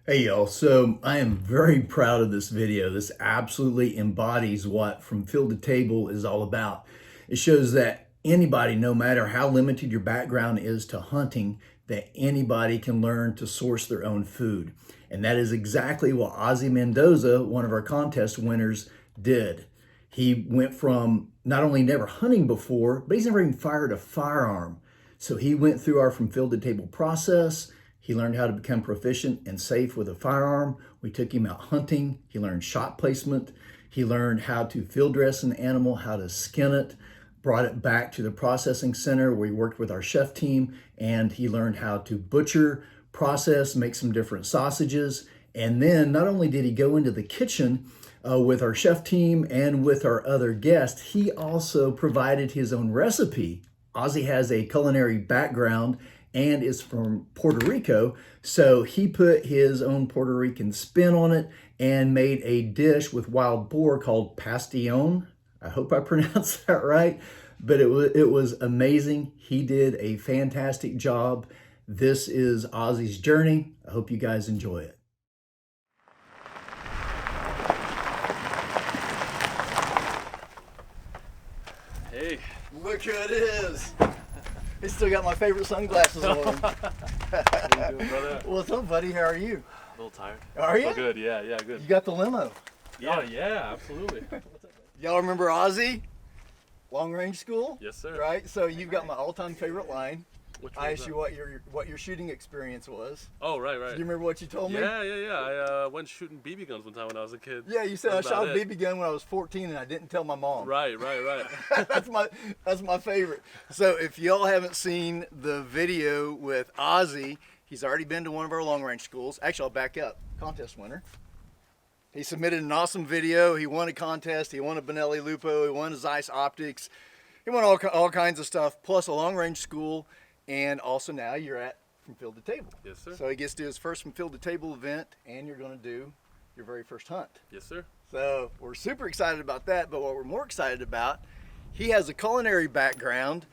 Hey y'all, so I am very proud of this video. This absolutely embodies what From Field to Table is all about. It shows that anybody, no matter how limited your background is to hunting, that anybody can learn to source their own food. And that is exactly what Ozzie Mendoza, one of our contest winners, did. He went from not only never hunting before, but he's never even fired a firearm. So he went through our From Field to Table process. He learned how to become proficient and safe with a firearm. We took him out hunting. He learned shot placement. He learned how to field dress an animal, how to skin it, brought it back to the processing center where he worked with our chef team, and he learned how to butcher, process, make some different sausages. And then not only did he go into the kitchen with our chef team and with our other guests, he also provided his own recipe. Ozzie has a culinary background and is from Puerto Rico, so he put his own Puerto Rican spin on it and made a dish with wild boar called pastillon. I hope I pronounced that right, but it was amazing. He did a fantastic job. This is Ozzie's journey. I hope you guys enjoy it. Hey. Look who it is. He still got my favorite sunglasses on. What are you doing, brother? What's up, buddy? How are you? A little tired. Are you? Oh, good, yeah, good. You got the limo. Yeah, yeah, absolutely. Y'all remember Ozzie? Long range school? Yes, sir. Right? So you've got my all-time favorite line. Which one I was asked that? you what your shooting experience was. Oh, right. Do you remember what you told me? Yeah. I went shooting BB guns one time when I was a kid. Yeah, you said I That's shot a about it. BB gun when I was 14 and I didn't tell my mom. Right. that's my favorite. So if y'all haven't seen the video with Ozzie, he's already been to one of our long range schools. Actually, I'll back up. Contest winner. He submitted an awesome video. He won a contest. He won a Benelli Lupo. He won a Zeiss Optics. He won all kinds of stuff, plus a long range school. And also now you're at From Field to Table. Yes, sir. So he gets to do his first From Field to Table event, and you're going to do your very first hunt. Yes, sir. So we're super excited about that, but what we're more excited about, he has a culinary background,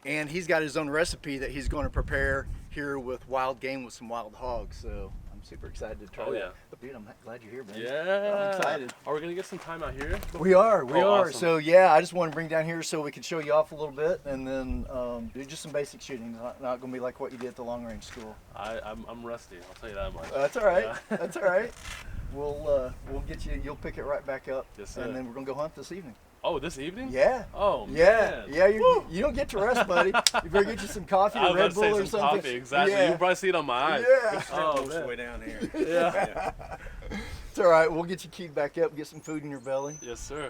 and he's got his own recipe that he's going to prepare here with wild game with some wild hogs. So I'm super excited to try Oh, that. yeah. Dude, I'm glad you're here, man. Yeah. I'm excited. Are we going to get some time out here? We are. Awesome. So yeah, I just want to bring down here so we can show you off a little bit, and then do just some basic shooting. Not going to be like what you did at the long range school. I'm rusty, I'll tell you that much. That's all right. Yeah. That's all right. We'll get you. You'll pick it right back up. Yes, sir. And then we're gonna go hunt this evening. Oh, this evening? Yeah. Oh, Yeah. man. Yeah. You don't get to rest, buddy. You better get you some coffee I or was Red about to say Bull or some something. coffee, exactly. Yeah. You can probably see it on my eyes. Yeah. Oh, man. Way down here. Yeah. It's all right. We'll get you keyed back up. Get some food in your belly. Yes, sir.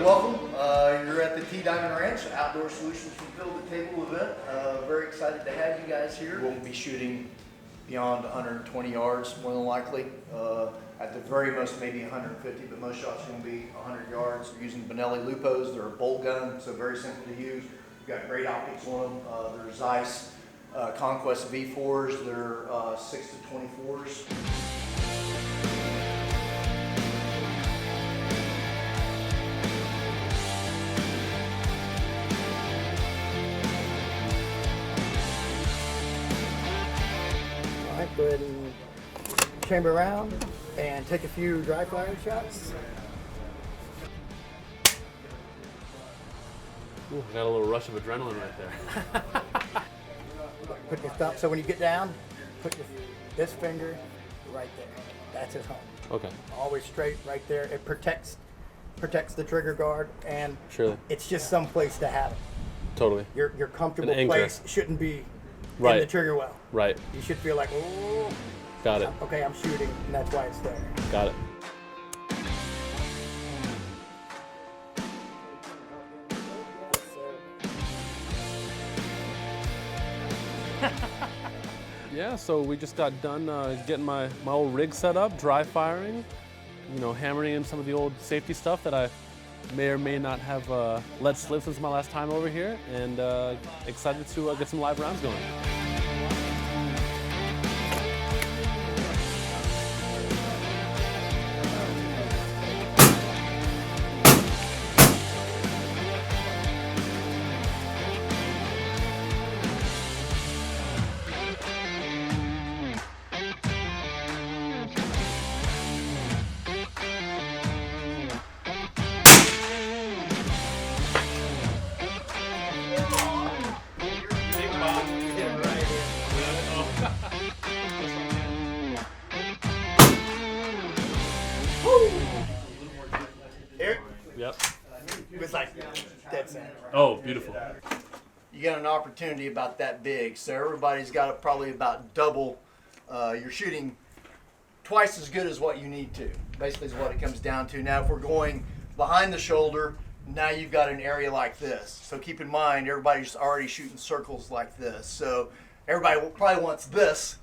Welcome. You're at the T Diamond Ranch Outdoor Solutions from Field to Table event. Very excited to have you guys here. We'll be shooting beyond 120 yards, more than likely. At the very most, maybe 150, but most shots are going to be 100 yards. We're using Benelli Lupos. They're a bolt gun, so very simple to use. We've got great optics on them. They're Zeiss Conquest V4s. They're 6 to 24s. All right, go ahead and chamber around and take a few dry fire shots. Ooh, I got a little rush of adrenaline right there. Put your thumb, so when you get down, put this finger right there. That's his home. Okay. Always straight right there. It protects the trigger guard, and Surely. it's just some place to have it. Totally. Your comfortable An anchor. place shouldn't be in Right. the trigger well. Right. You should feel like, oh, Got it. okay, I'm shooting, and that's why it's there. Got it. Yeah, so we just got done getting my old rig set up, dry firing, hammering in some of the old safety stuff that I may or may not have let slip since my last time over here, and excited to get some live rounds going. Eric, Yep. it's like dead center. Oh, beautiful. You got an opportunity about that big, so everybody's got probably about double. You're shooting twice as good as what you need to. Basically, is what it comes down to. Now, if we're going behind the shoulder, now you've got an area like this. So keep in mind, everybody's already shooting circles like this. So everybody probably wants this,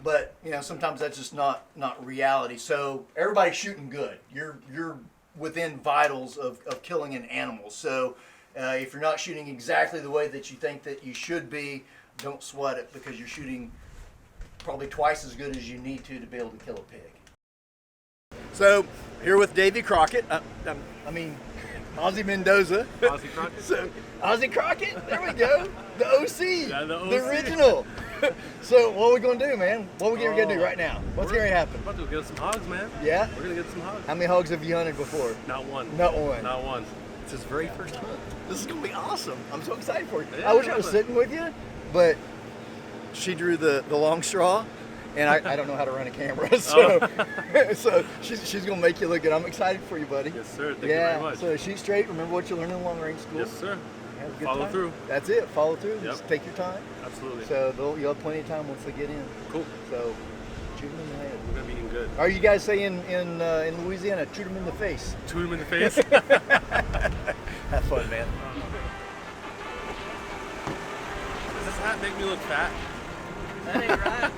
but you know sometimes that's just not reality. So everybody's shooting good. You're within vitals of killing an animal. So if you're not shooting exactly the way that you think that you should be, don't sweat it, because you're shooting probably twice as good as you need to be able to kill a pig. So here with Davy Crockett, I mean Ozzie Mendoza. Ozzie Crockett. So, Ozzie Crockett, there we go. The OC, Yeah, the the OC. original. So what are we gonna do, man? What are we gonna do right now? What's gonna happen? We're about to get some hogs, man. Yeah? We're gonna get some hogs. How many hogs have you hunted before? Not one. Not one. Not one. It's his very first hunt. This is gonna be awesome. I'm so excited for you. Yeah, I wish I was but- sitting with you, but she drew the long straw, and I don't know how to run a camera, so so she's gonna make you look good. I'm excited for you, buddy. Yes, sir. Thank you Yeah. very much. So shoot straight. Remember what you learned in long range school. Yes, sir. Have a good Follow time. through. That's it. Follow through. Yep. Just take your time. Absolutely. So you'll have plenty of time once they get in. Cool. So shoot them in the head. We're gonna be eating good. Are you guys saying in Louisiana, shoot them in the face? Shoot him in the face. Have fun, man. Does this hat make me look fat? That ain't right.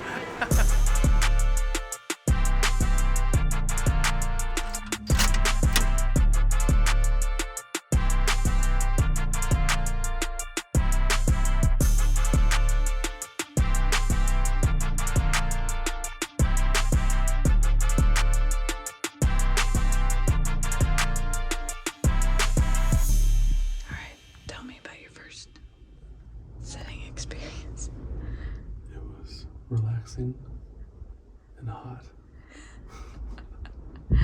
Alright, tell me about your first setting experience. It was relaxing and hot. Well,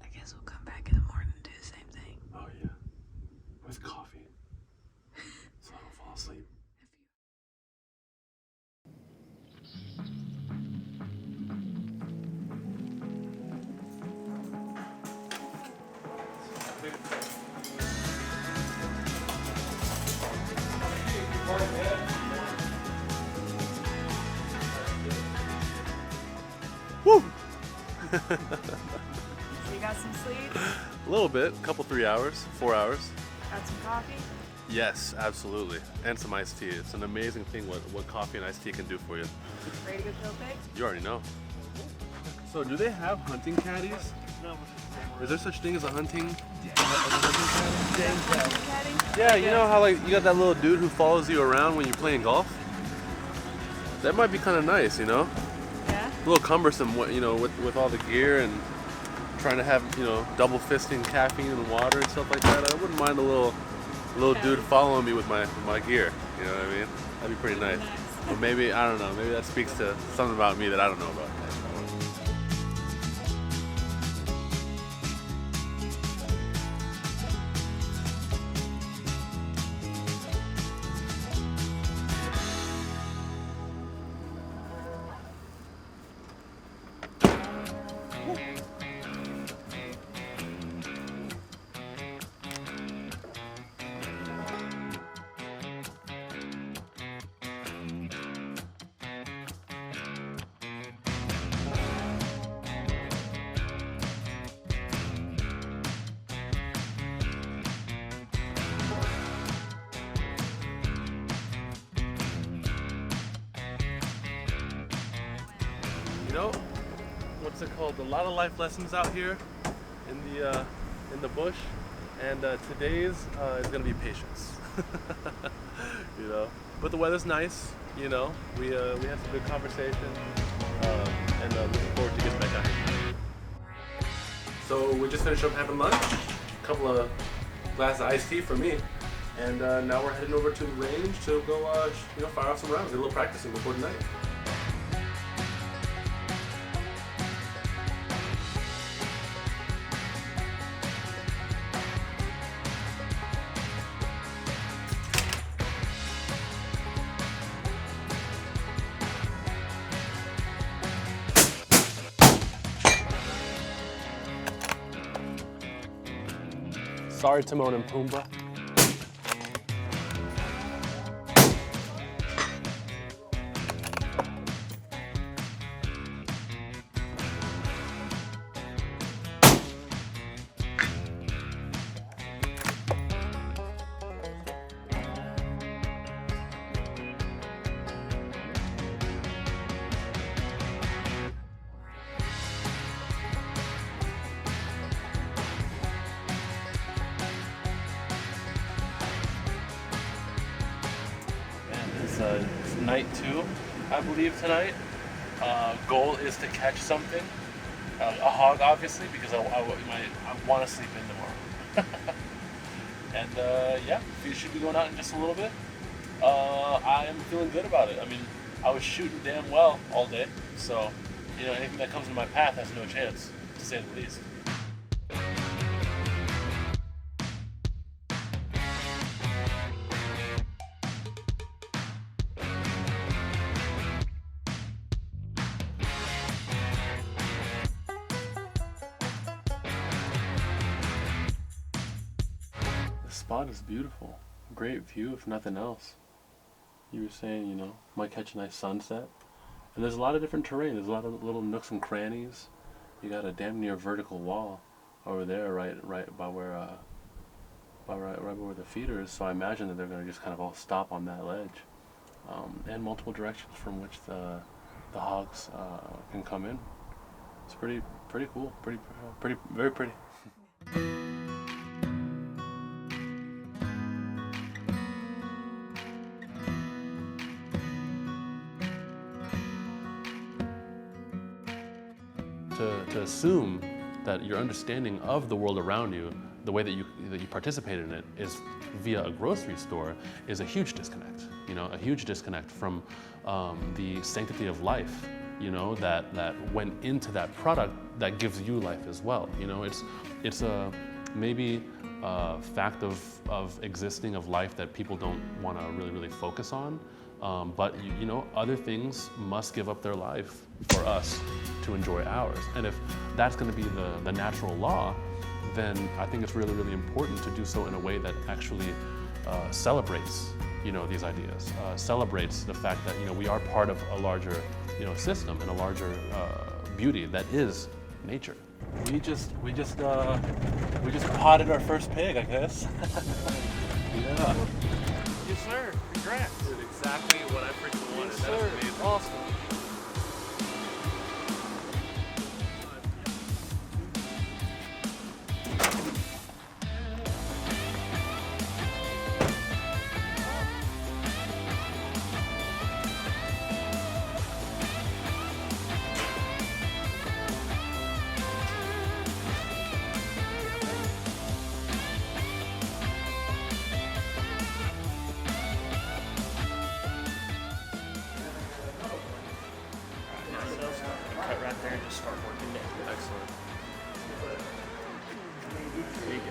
I guess we'll come back in the morning and do the same thing. Oh yeah, with coffee, so I don't fall asleep. Woo! So you got some sleep, A little bit, couple 3 hours, 4 hours. got some coffee. Yes, absolutely, and some iced tea. It's an amazing thing what coffee and iced tea can do for you. Ready to go kill a pig? You already know. So, do they have hunting caddies? Is there such thing as a hunting? Caddy? Yeah, you know how like you got that little dude who follows you around when you're playing golf. That might be kind of nice, you know. Yeah? A little cumbersome, you know, with all the gear and trying to have, you know, double fisting caffeine and water and stuff like that. I wouldn't mind a little dude following me with my gear. You know what I mean? That'd be pretty nice. But maybe, I don't know, maybe that speaks to something about me that I don't know about. You know, what's it called? A lot of life lessons out here in the bush, and today's is gonna be patience. You know, but the weather's nice. You know, we had some good conversation, and looking forward to getting back out here. So we just finished up having lunch, a couple of glasses of iced tea for me, and now we're heading over to the range to go, you know, fire off some rounds, get a little practicing before tonight. Sorry, Timon and Pumbaa. It's night 2, I believe, tonight. Goal is to catch something. A hog, obviously, because I want to sleep in tomorrow. And yeah, we should be going out in just a little bit. I am feeling good about it. I mean, I was shooting damn well all day, so you know, anything that comes in my path has no chance, to say the least. The spot is beautiful. Great view, if nothing else. You were saying, you know, might catch a nice sunset. And there's a lot of different terrain. There's a lot of little nooks and crannies. You got a damn near vertical wall over there, right by where, right where the feeder is. So I imagine that they're going to just kind of all stop on that ledge, and multiple directions from which the hogs can come in. It's pretty cool. Very pretty. To assume that your understanding of the world around you, the way that you participate in it, is via a grocery store, is a huge disconnect. You know, a huge disconnect from the sanctity of life. You know, that went into that product that gives you life as well. You know, it's a maybe a fact of existing, of life, that people don't want to really focus on. But you know, other things must give up their life for us to enjoy ours. And if that's going to be the natural law, then I think it's really important to do so in a way that actually celebrates, you know, these ideas, celebrates the fact that, you know, we are part of a larger, you know, system and a larger beauty that is nature. We just potted our first pig, I guess. Yeah. Yes, sir. Congrats. Dude, exactly what I freaking wanted. Yes, sir. That is amazing. Awesome. Cut right there and just start working it. Excellent. There you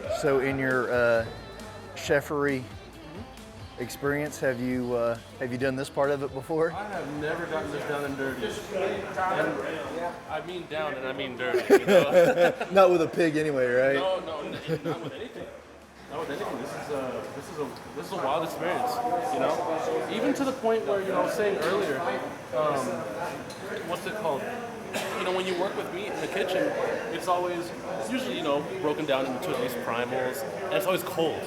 go. So in your chefery experience, have you done this part of it before? I have never gotten this down and dirty. And I mean down and I mean dirty. You know? Not with a pig anyway, right? No, not with anything. Not with anything. This is a wild experience. You know, even to the point where, you know, I was saying earlier, what's it called? You know, when you work with meat in the kitchen, it's usually, you know, broken down into at least primals, and it's always cold.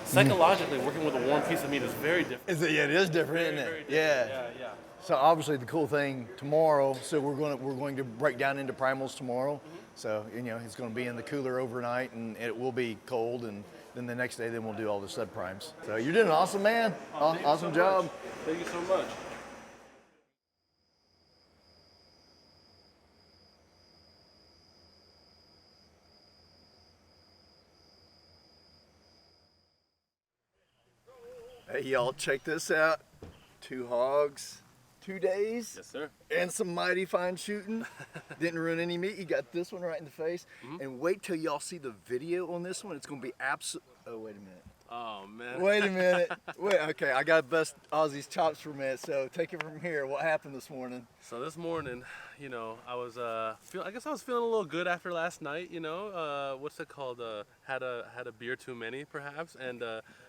Psychologically, working with a warm piece of meat is very different. Yeah, it is different, isn't it? Very different. Yeah. So obviously the cool thing tomorrow, so we're going to break down into primals tomorrow. So, you know, it's going to be in the cooler overnight, and it will be cold, and then the next day, then we'll do all the stud primes. So you're doing awesome, man. Awesome job. Thank you so much. Hey, y'all, check this out. 2 hogs, 2 days. Yes, sir. And some mighty fine shooting. Didn't ruin any meat. You got this one right in the face. And wait till y'all see the video on this one. It's going to be absolute. Oh, wait a minute. Oh man. Wait a minute. Wait, okay, I got to bust Ozzie's chops for a minute, so take it from here. What happened this morning? So this morning, you know, I was I guess I was feeling a little good after last night, you know. What's it called? Had a beer too many perhaps, and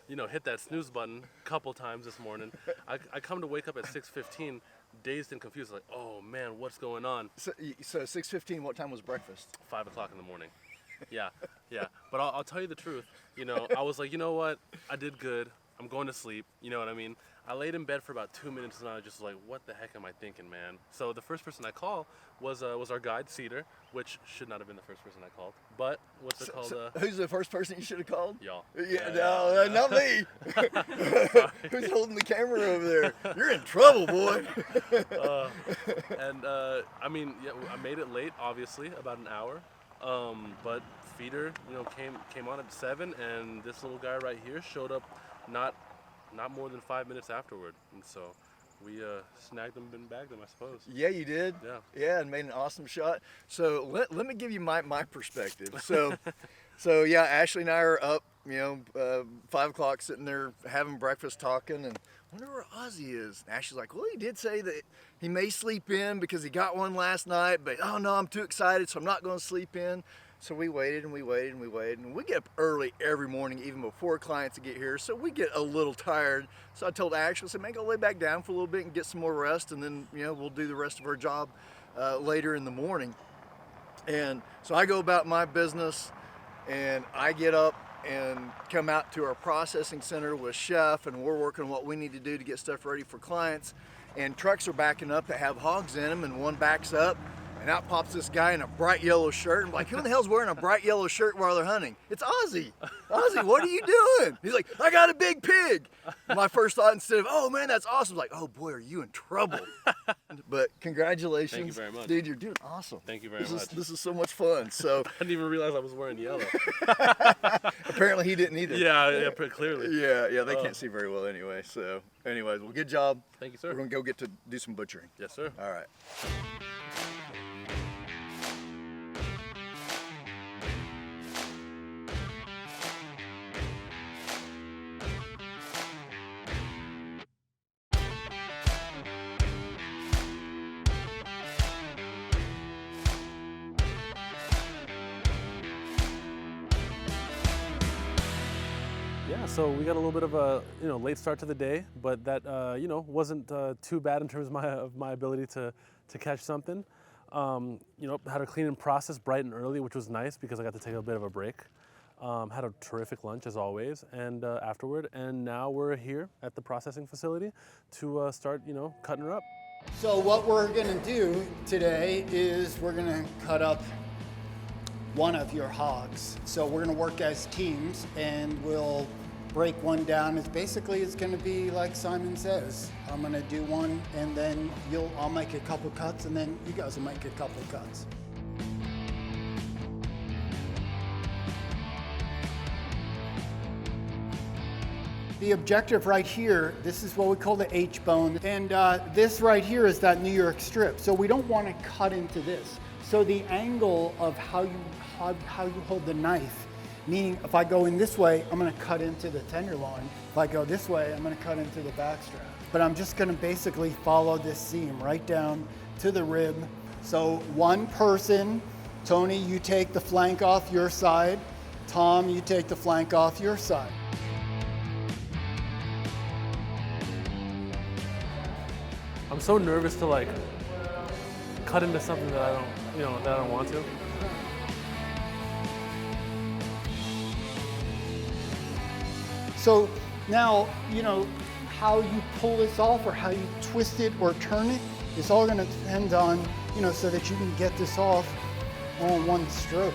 you know, hit that snooze button a couple times this morning. I come to wake up at 6:15, dazed and confused, like, oh man, what's going on? So 6:15, what time was breakfast? 5 o'clock in the morning. Yeah. But I'll tell you the truth. You know, I was like, you know what? I did good. I'm going to sleep. You know what I mean? I laid in bed for about 2 minutes and I was just like, what the heck am I thinking, man? So the first person I called was our guide, Cedar, which should not have been the first person I called. But what's it called? Who's the first person you should have called? Y'all. Yeah, no, not me. Who's holding the camera over there? You're in trouble, boy. I mean, yeah, I made it late, obviously, about an hour. But feeder, you know, came on at 7, and this little guy right here showed up not more than 5 minutes afterward, and so we snagged him and bagged him, I suppose. Yeah, you did. Yeah, and made an awesome shot. So let me give you my perspective. So yeah, Ashley and I are up, you know, 5 o'clock, sitting there having breakfast, talking, and I wonder where Ozzie is. And Ashley's like, well, he did say that he may sleep in because he got one last night, but oh no, I'm too excited, so I'm not going to sleep in. So we waited and we waited and we waited, and we get up early every morning, even before clients get here, so we get a little tired. So I told Ashley, I said, man, go lay back down for a little bit and get some more rest, and then, you know, we'll do the rest of our job later in the morning. And so I go about my business, and I get up and come out to our processing center with Chef, and we're working on what we need to do to get stuff ready for clients. And trucks are backing up that have hogs in them, and one backs up, and out pops this guy in a bright yellow shirt. I'm like, who in the hell's wearing a bright yellow shirt while they're hunting? It's Ozzie. Ozzie, what are you doing? He's like, I got a big pig. My first thought, instead of, oh man, that's awesome, like, oh boy, are you in trouble. But congratulations. Thank you very much. Dude, you're doing awesome. Thank you very much. This is so much fun. So I didn't even realize I was wearing yellow. apparently he didn't either. Yeah, pretty clearly. Yeah, they can't see very well anyway. So anyways, well, good job. Thank you, sir. We're gonna go get to do some butchering. Yes, sir. All right. Yeah, so we got a little bit of a late start to the day, but that wasn't too bad in terms of my ability to catch something. Had a cleaning process bright and early, which was nice because I got to take a bit of a break. Had a terrific lunch as always, and afterward, and now we're here at the processing facility to start cutting her up. So what we're gonna do today is we're gonna cut up one of your hogs. So we're gonna work as teams, and we'll break one down. It's gonna be like Simon says. I'm gonna do one, and then I'll make a couple cuts, and then you guys will make a couple cuts. The objective right here, this is what we call the H-bone, and this right here is that New York strip. So we don't want to cut into this. So the angle of how you hold the knife, meaning if I go in this way, I'm going to cut into the tenderloin. If I go this way, I'm going to cut into the backstrap. But I'm just going to basically follow this seam right down to the rib. So one person, Tony, you take the flank off your side. Tom, you take the flank off your side. I'm so nervous to cut into something that I don't want to. So now, how you pull this off or how you twist it or turn it, it's all going to depend on, so that you can get this off all in one stroke.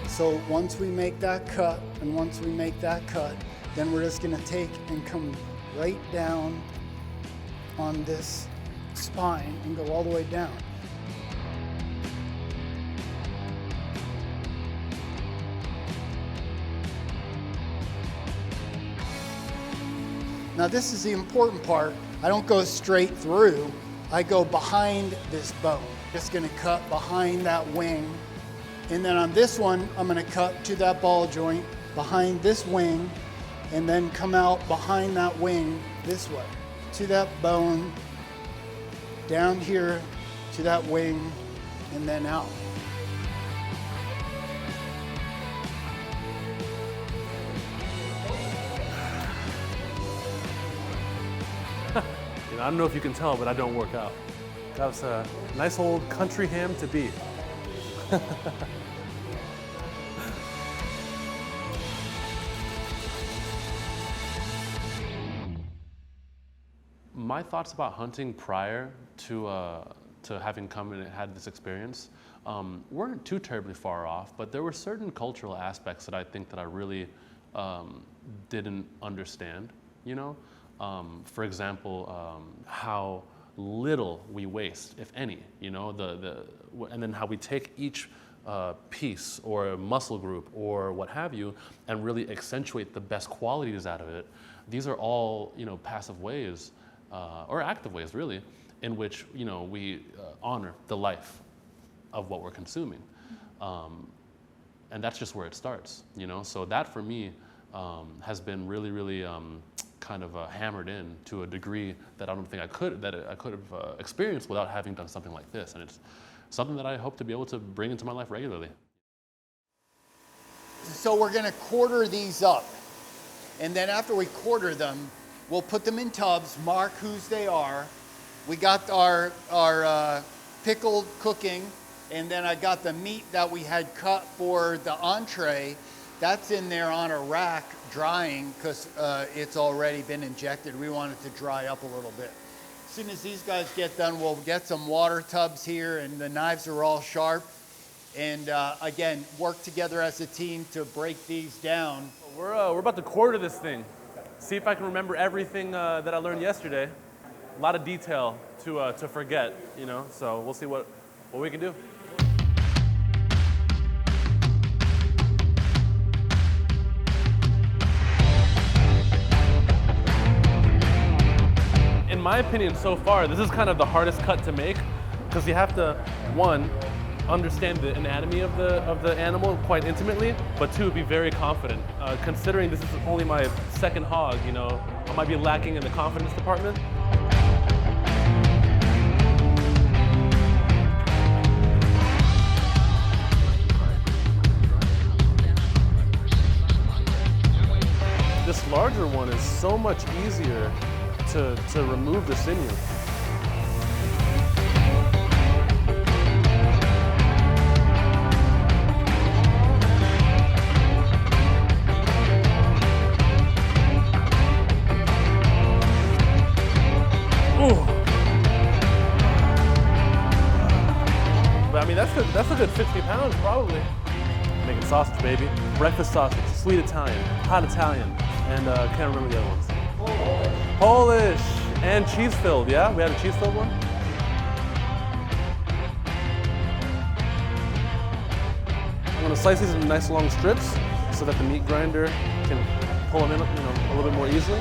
So once we make that cut, then we're just gonna take and come right down on this spine and go all the way down. Now this is the important part. I don't go straight through, I go behind this bone. Just gonna cut behind that wing. And then on this one, I'm gonna cut to that ball joint behind this wing and then come out behind that wing this way to that bone, down here to that wing, and then out. I don't know if you can tell, but I don't work out. That was a nice old country ham to be. My thoughts about hunting prior to having come and had this experience weren't too terribly far off, but there were certain cultural aspects that I think that I really didn't understand, you know? For example, how little we waste, if any, you know, and then how we take each piece or muscle group or what have you and really accentuate the best qualities out of it. These are all, you know, passive ways or active ways, really, in which, you know, we honor the life of what we're consuming. And that's just where it starts, you know? So that for me has been really, really kind of hammered in to a degree that I don't think I could have experienced without having done something like this. And it's something that I hope to be able to bring into my life regularly. So we're gonna quarter these up. And then after we quarter them, we'll put them in tubs, mark whose they are. We got our pickled cooking, and then I got the meat that we had cut for the entree. That's in there on a rack drying because it's already been injected. We want it to dry up a little bit. As soon as these guys get done, we'll get some water tubs here, and the knives are all sharp. And again, work together as a team to break these down. We're about to quarter this thing. See if I can remember everything that I learned yesterday. A lot of detail to forget, you know, so we'll see what we can do. In my opinion, so far, this is kind of the hardest cut to make because you have to, one, understand the anatomy of the animal quite intimately, but two, be very confident. Considering this is only my second hog, you know, I might be lacking in the confidence department. This larger one is so much easier to remove the sinew. But I mean, that's a good 50 pounds probably. Making sausage, baby. Breakfast sausage, sweet Italian, hot Italian, and can't remember the other ones. Polish and cheese-filled, yeah? We had a cheese-filled one? I'm gonna slice these into nice long strips so that the meat grinder can pull them in, you know, a little bit more easily.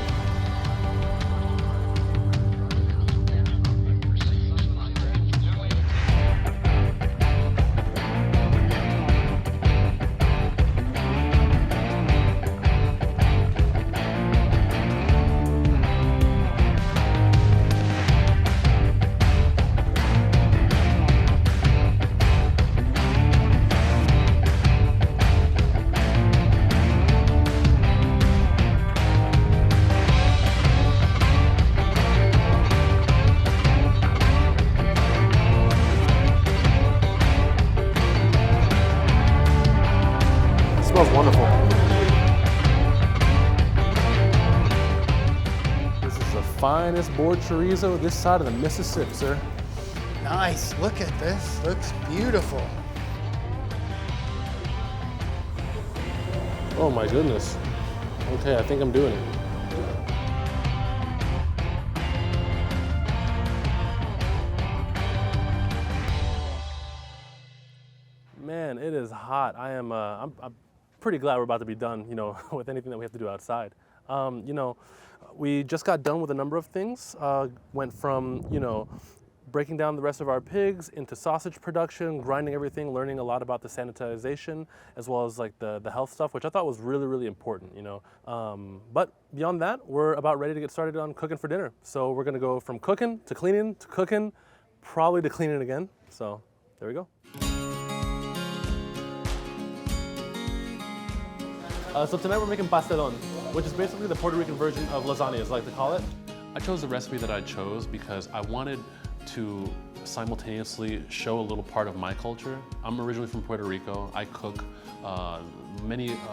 Smells wonderful. This is the finest board chorizo this side of the Mississippi, sir. Nice, look at this, looks beautiful. Oh my goodness. Okay, I think I'm doing it. Man, it is hot. I'm pretty glad we're about to be done, you know, with anything that we have to do outside. You know, we just got done with a number of things. Went from, you know, breaking down the rest of our pigs into sausage production, grinding everything, learning a lot about the sanitization, as well as like the health stuff, which I thought was really, really important, you know. But beyond that, we're about ready to get started on cooking for dinner. So we're gonna go from cooking to cleaning to cooking, probably to cleaning again. So there we go. So tonight we're making pastelón, which is basically the Puerto Rican version of lasagna, as I like to call it. I chose the recipe that I chose because I wanted to simultaneously show a little part of my culture. I'm originally from Puerto Rico. I cook,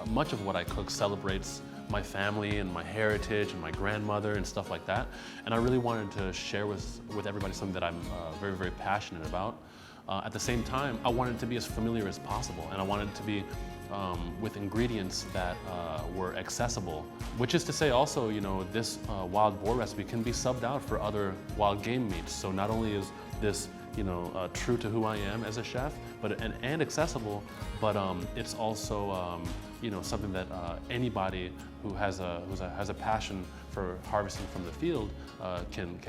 much of what I cook celebrates my family and my heritage and my grandmother and stuff like that. And I really wanted to share with everybody something that I'm very, very passionate about. At the same time, I wanted it to be as familiar as possible, and I wanted it to be with ingredients that were accessible. Which is to say also, you know, this wild boar recipe can be subbed out for other wild game meats. So not only is this, you know, true to who I am as a chef, but and accessible, but it's also, you know, something that anybody who has a passion for harvesting from the field can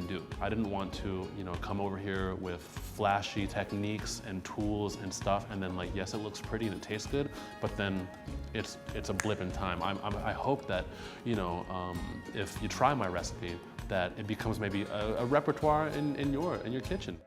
do. I didn't want to, you know, come over here with flashy techniques and tools and stuff, and then like, yes, it looks pretty and it tastes good, but then it's a blip in time. I hope that, you know, if you try my recipe, that it becomes maybe a repertoire in your kitchen.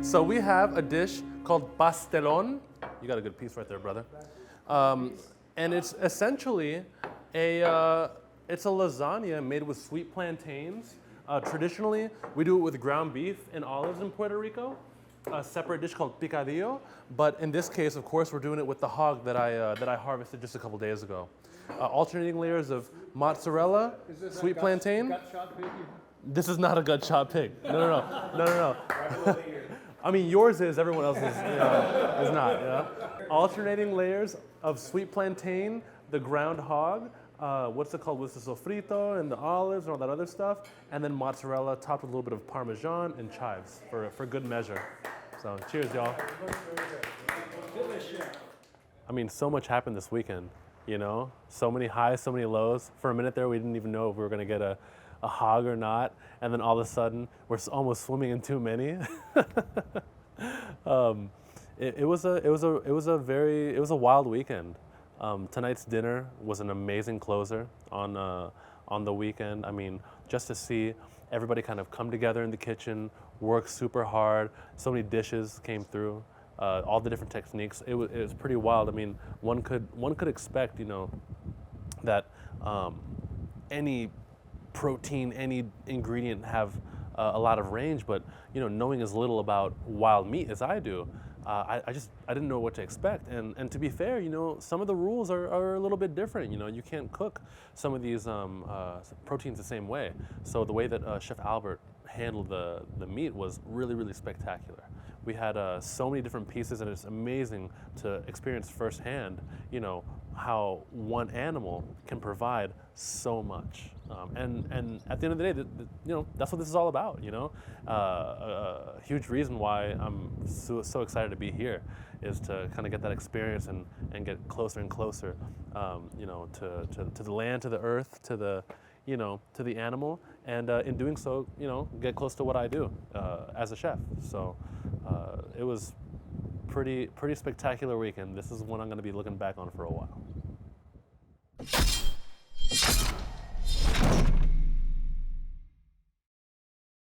So we have a dish called pastelón. You got a good piece right there, brother. And it's essentially it's a lasagna made with sweet plantains. Traditionally, we do it with ground beef and olives in Puerto Rico. A separate dish called picadillo, but in this case, of course, we're doing it with the hog that I harvested just a couple days ago. Alternating layers of mozzarella, sweet plantain. This is not a gut shot pig. No. I mean, yours is, everyone else's is not. Yeah? Alternating layers of sweet plantain, the ground hog, what's it called, with the sofrito and the olives and all that other stuff, and then mozzarella topped with a little bit of Parmesan and chives for good measure. So cheers, y'all. I mean, so much happened this weekend, you know? So many highs, so many lows. For a minute there, we didn't even know if we were gonna get a hog or not, and then all of a sudden we're almost swimming in too many. It was a wild weekend. Tonight's dinner was an amazing closer on the weekend. I mean, just to see everybody kind of come together in the kitchen, work super hard. So many dishes came through, all the different techniques. It was pretty wild. I mean, one could expect, you know, that any protein, any ingredient have a lot of range, but you know, knowing as little about wild meat as I do, I didn't know what to expect. And to be fair, you know, some of the rules are a little bit different. You know, you can't cook some of these proteins the same way. So the way that Chef Albert handled the meat was really, really spectacular. We had so many different pieces, and it's amazing to experience firsthand, you know, how one animal can provide so much. And at the end of the day, you know, that's what this is all about, you know? A huge reason why I'm so excited to be here is to kind of get that experience and get closer and closer, you know, to the land, to the earth, to the, you know, to the animal, and in doing so, you know, get close to what I do as a chef. So it was pretty spectacular weekend. This is one I'm going to be looking back on for a while.